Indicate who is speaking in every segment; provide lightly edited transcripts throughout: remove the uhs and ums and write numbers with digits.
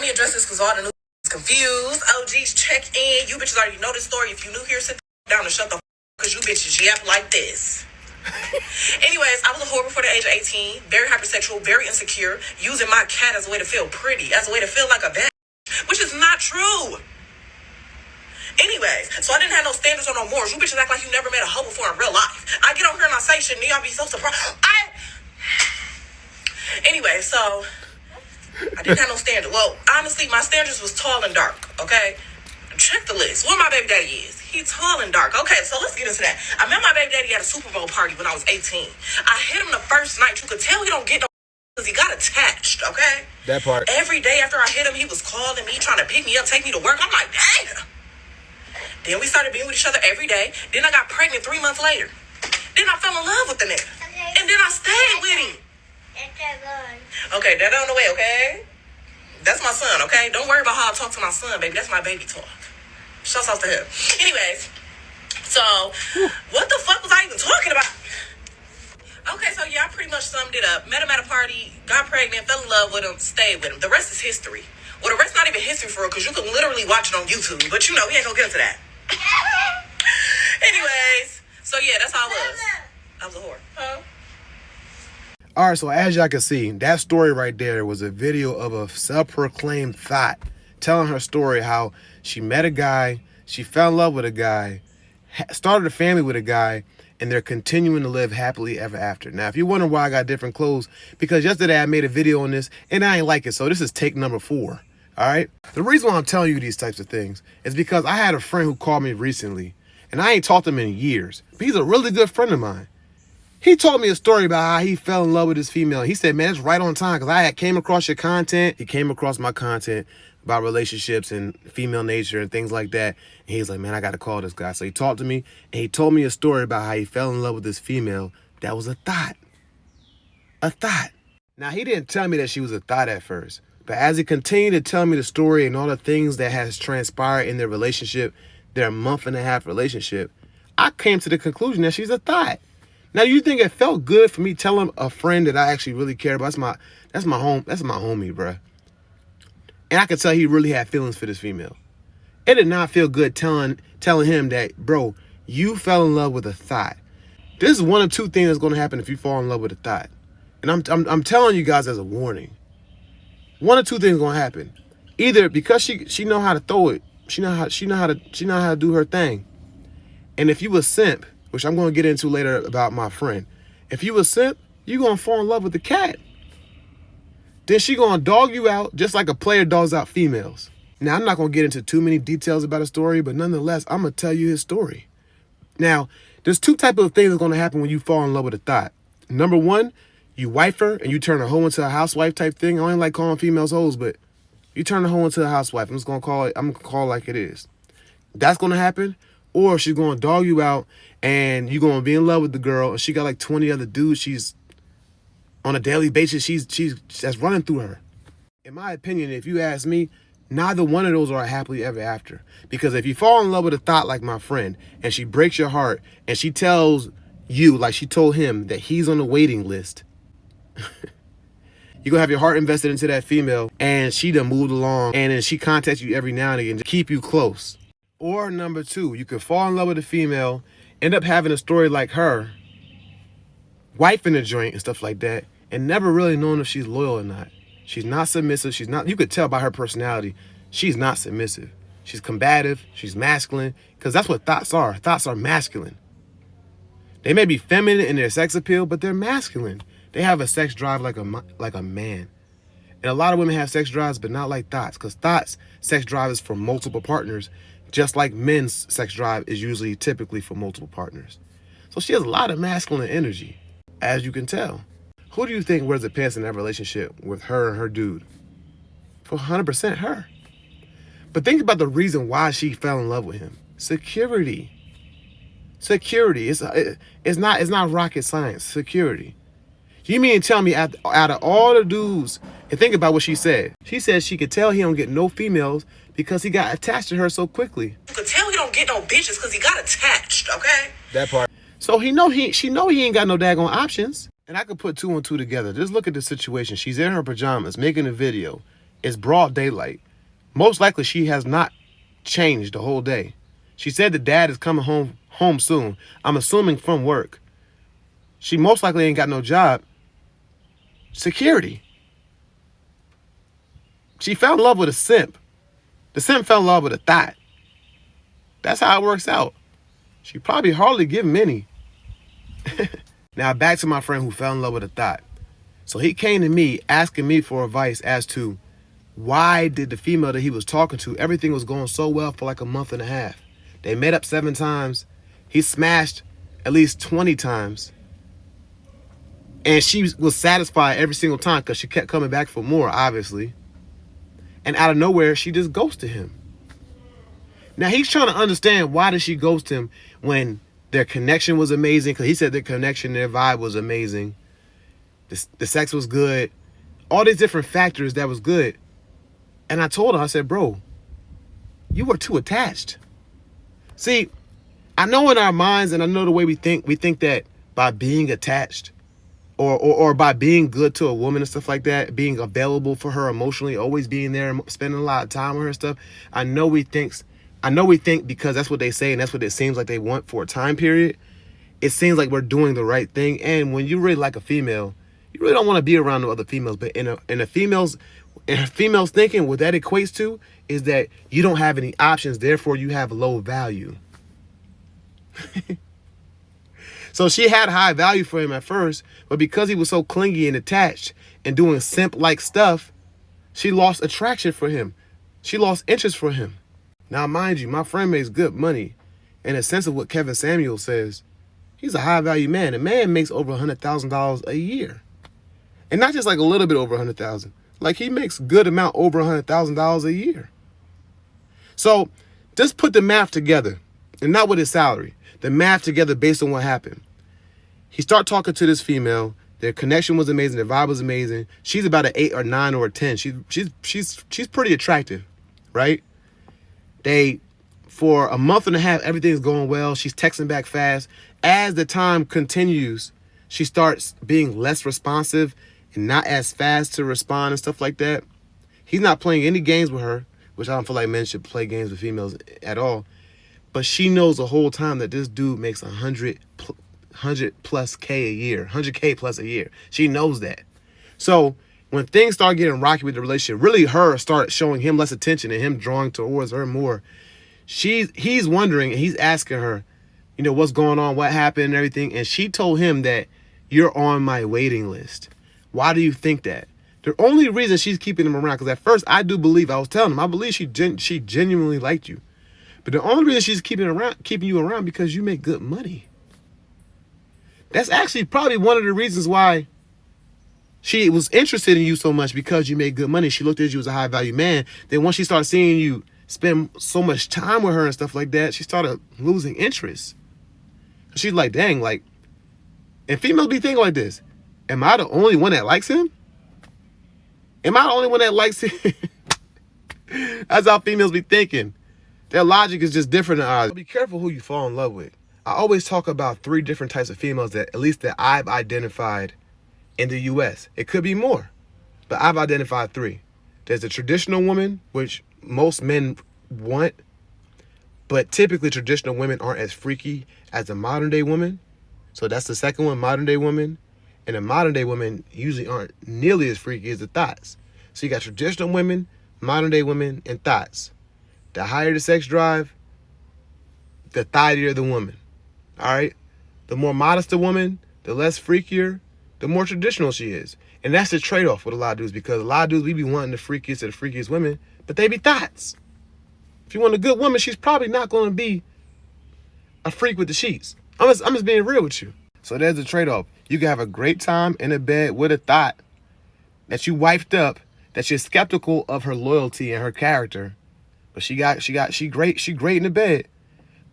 Speaker 1: me address this because all the new is confused. OGs, check in. You bitches already know this story. If you new here, sit down and shut the because you bitches yap like this. Anyways, I was a whore before the age of 18, very hypersexual, very insecure, using my cat as a way to feel pretty, as a way to feel like a bitch, which is not true. Anyways, so I didn't have no standards or no morals. You bitches act like you never met a hoe before in real life. I get on here and I say shit and y'all be so surprised. Anyway, so I didn't have no standard. Well, honestly, my standards was tall and dark, okay? Check the list. What my baby daddy is. He tall and dark. Okay, so let's get into that. I met my baby daddy at a Super Bowl party when I was 18. I hit him the first night. You could tell he don't get no because he got attached, okay?
Speaker 2: That part.
Speaker 1: Every day after I hit him, he was calling me, trying to pick me up, take me to work. I'm like, damn. Then we started being with each other every day. Then I got pregnant 3 months later. Then I fell in love with the nigga. And then I stayed with him. Okay, that on the way, okay? That's my son, okay? Don't worry about how I talk to my son, baby. That's my baby talk. Shouts out to him. Anyways, so what the fuck was I even talking about? Okay, so yeah, I pretty much summed it up. Met him at a party, got pregnant, fell in love with him, stayed with him. The rest is history. Well, the rest not even history for real, because you can literally watch it on YouTube. But you know, we ain't gonna get into that. Anyways, so yeah, that's how I was. I was a whore. Huh?
Speaker 2: All right, so as y'all can see, that story right there was a video of a self-proclaimed thought telling her story how she met a guy, she fell in love with a guy, started a family with a guy, and they're continuing to live happily ever after. Now, if you wonder why I got different clothes, because yesterday I made a video on this, and I ain't like it, so this is take number 4, all right? The reason why I'm telling you these types of things is because I had a friend who called me recently, and I ain't talked to him in years, but he's a really good friend of mine. He told me a story about how he fell in love with his female. He said, man, it's right on time because I had came across your content. He came across my content about relationships and female nature and things like that. And he's like, man, I got to call this guy. So he talked to me and he told me a story about how he fell in love with this female. That was a thought. A thought. Now, he didn't tell me that she was a thought at first. But as he continued to tell me the story and all the things that has transpired in their relationship, their month-and-a-half relationship, I came to the conclusion that she's a thought. Now, you think it felt good for me telling a friend that I actually really care about? That's my homie, bruh. And I could tell he really had feelings for this female. It did not feel good telling him that, bro, you fell in love with a thought. This is one of two things that's going to happen if you fall in love with a thought. And I'm telling you guys as a warning. One of two things going to happen. Either because she know how to throw it, she know how to do her thing. And if you a simp, which I'm going to get into later about my friend. If you a simp, you're going to fall in love with the cat. Then she going to dog you out just like a player dogs out females. Now, I'm not going to get into too many details about a story, but nonetheless, I'm going to tell you his story. Now, there's two types of things that's going to happen when you fall in love with a thought. Number one, you wife her and you turn a hoe into a housewife type thing. I don't like calling females hoes, but you turn a hoe into a housewife. I'm going to call it like it is. That's going to happen. Or she's going to dog you out and you're going to be in love with the girl and she got like 20 other dudes she's on a daily basis she's that's running through her. In my opinion, if you ask me, neither one of those are happily ever after. Because if you fall in love with a thought like my friend and she breaks your heart and she tells you, like she told him, that he's on the waiting list, you're going to have your heart invested into that female and she done moved along and then she contacts you every now and again to keep you close. Or number two, you could fall in love with a female, end up having a story like her, wife in the joint and stuff like that, and never really knowing if she's loyal or not. She's not submissive. You could tell by her personality, she's not submissive. She's combative. She's masculine. Because that's what thoughts are. Thoughts are masculine. They may be feminine in their sex appeal, but they're masculine. They have a sex drive like a man. And a lot of women have sex drives, but not like thoughts. Because thoughts, sex drive is for multiple partners. Just like men's sex drive is typically for multiple partners. So she has a lot of masculine energy, as you can tell. Who do you think wears the pants in that relationship with her and her dude? For 100% her. But think about the reason why she fell in love with him. Security. Security. It's not rocket science. Security. You mean tell me out of all the dudes, and think about what she said. She said she could tell he don't get no females because he got attached to her so quickly.
Speaker 1: You could tell he don't get no bitches because he got attached, okay?
Speaker 2: That part. So she know he ain't got no daggone options. And I could put two and two together. Just look at the situation. She's in her pajamas making a video. It's broad daylight. Most likely she has not changed the whole day. She said the dad is coming home soon. I'm assuming from work. She most likely ain't got no job. Security. She fell in love with a simp. The simp fell in love with a thought. That's how it works out. She probably hardly give many. Now back to my friend who fell in love with a thought. So he came to me asking me for advice as to why did the female that he was talking to, everything was going so well for like a month and a half. They met up 7 times. He smashed at least 20 times. And she was satisfied every single time because she kept coming back for more, obviously. And out of nowhere, she just ghosted him. Now he's trying to understand, why did she ghost him when their connection was amazing? Because he said their connection, their vibe was amazing. The sex was good. All these different factors that was good. And I told her, I said, bro, you were too attached. See, I know in our minds, and I know the way we think that by being attached or by being good to a woman and stuff like that, being available for her emotionally, always being there and spending a lot of time with her and stuff, I know we think because that's what they say and that's what it seems like they want for a time period, it seems like we're doing the right thing. And when you really like a female, you really don't want to be around no other females. But in a female's thinking, what that equates to is that you don't have any options, therefore you have low value. So she had high value for him at first, but because he was so clingy and attached and doing simp-like stuff, she lost attraction for him. She lost interest for him. Now, mind you, my friend makes good money. In a sense of what Kevin Samuel says, he's a high-value man. A man makes over $100,000 a year. And not just like a little bit over $100,000. Like, he makes good amount over $100,000 a year. So just put the math together, and not with his salary. The math together based on what happened. He started talking to this female. Their connection was amazing. Their vibe was amazing. She's about an 8 or 9 or a 10. She's pretty attractive, right? For a month and a half, everything's going well. She's texting back fast. As the time continues, she starts being less responsive and not as fast to respond and stuff like that. He's not playing any games with her, which I don't feel like men should play games with females at all. But she knows the whole time that this dude makes 100 plus K a year, 100K plus a year. She knows that. So when things start getting rocky with the relationship, really her start showing him less attention and him drawing towards her more, he's wondering and he's asking her, you know, what's going on, what happened and everything. And she told him that you're on my waiting list. Why do you think that? The only reason she's keeping him around, because at first I do believe, I was telling him, I believe she genuinely liked you. But the only reason she's keeping you around because you make good money. That's actually probably one of the reasons why she was interested in you so much, because you made good money. She looked at you as a high value man. Then once she started seeing you spend so much time with her and stuff like that, she started losing interest. She's like, dang, like, and females be thinking like this. Am I the only one that likes him? Am I the only one that likes him? That's how females be thinking. Their logic is just different than ours. Be careful who you fall in love with. I always talk about 3 different types of females that, at least that I've identified in the U.S. It could be more, but I've identified 3. There's a traditional woman, which most men want, but typically traditional women aren't as freaky as a modern day woman. So that's the second one, modern day woman. And the modern day women usually aren't nearly as freaky as the thoughts. So you got traditional women, modern day women, and thoughts. The higher the sex drive, the thottier the woman. All right? The more modest the woman, the less freakier, the more traditional she is. And that's the trade-off with a lot of dudes, because a lot of dudes, we be wanting the freakiest of the freakiest women, but they be thoughts. If you want a good woman, she's probably not going to be a freak with the sheets. I'm just being real with you. So there's the trade-off. You can have a great time in a bed with a thought that you wifed up, that you're skeptical of her loyalty and her character, but she great in the bed.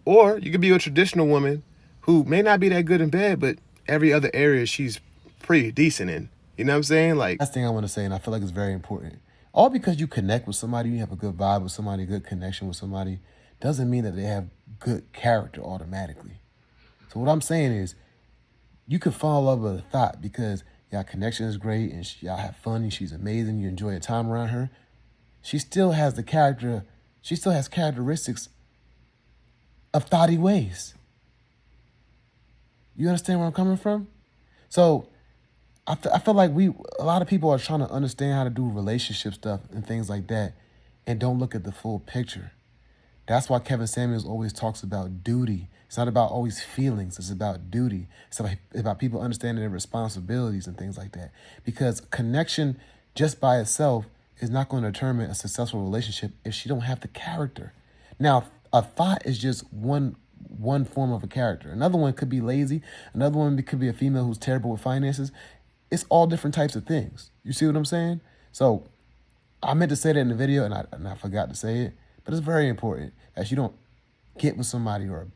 Speaker 2: Or you could be a traditional woman who may not be that good in bed, but every other area she's pretty decent in. You know what I'm saying? Like,
Speaker 3: last thing I want to say, and I feel like it's very important. All because you connect with somebody, you have a good vibe with somebody, good connection with somebody, doesn't mean that they have good character automatically. So what I'm saying is, you can fall in love with a thought because y'all connection is great and y'all have fun and she's amazing, you enjoy your time around her. she still has characteristics of thotty ways. You understand where I'm coming from? So I feel like a lot of people are trying to understand how to do relationship stuff and things like that and don't look at the full picture. That's why Kevin Samuels always talks about duty. It's not about always feelings. It's about duty. It's about people understanding their responsibilities and things like that. Because connection just by itself is not going to determine a successful relationship if she don't have the character. Now, a thought is just one form of a character. Another one could be lazy. Another one could be a female who's terrible with finances. It's all different types of things. You see what I'm saying? So I meant to say that in the video, and I forgot to say it. But it's very important that you don't get with somebody or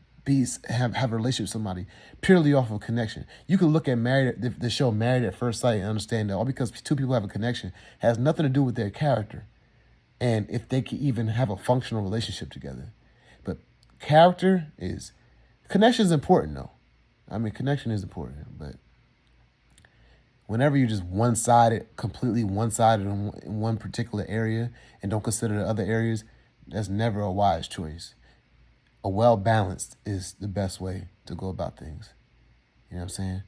Speaker 3: have a relationship with somebody purely off of connection. You can look at the show Married at First Sight and understand that all because two people have a connection has nothing to do with their character and if they can even have a functional relationship together. But connection is important though. I mean, connection is important, but whenever you're just completely one-sided in one particular area and don't consider the other areas, that's never a wise choice. A well-balanced is the best way to go about things. You know what I'm saying?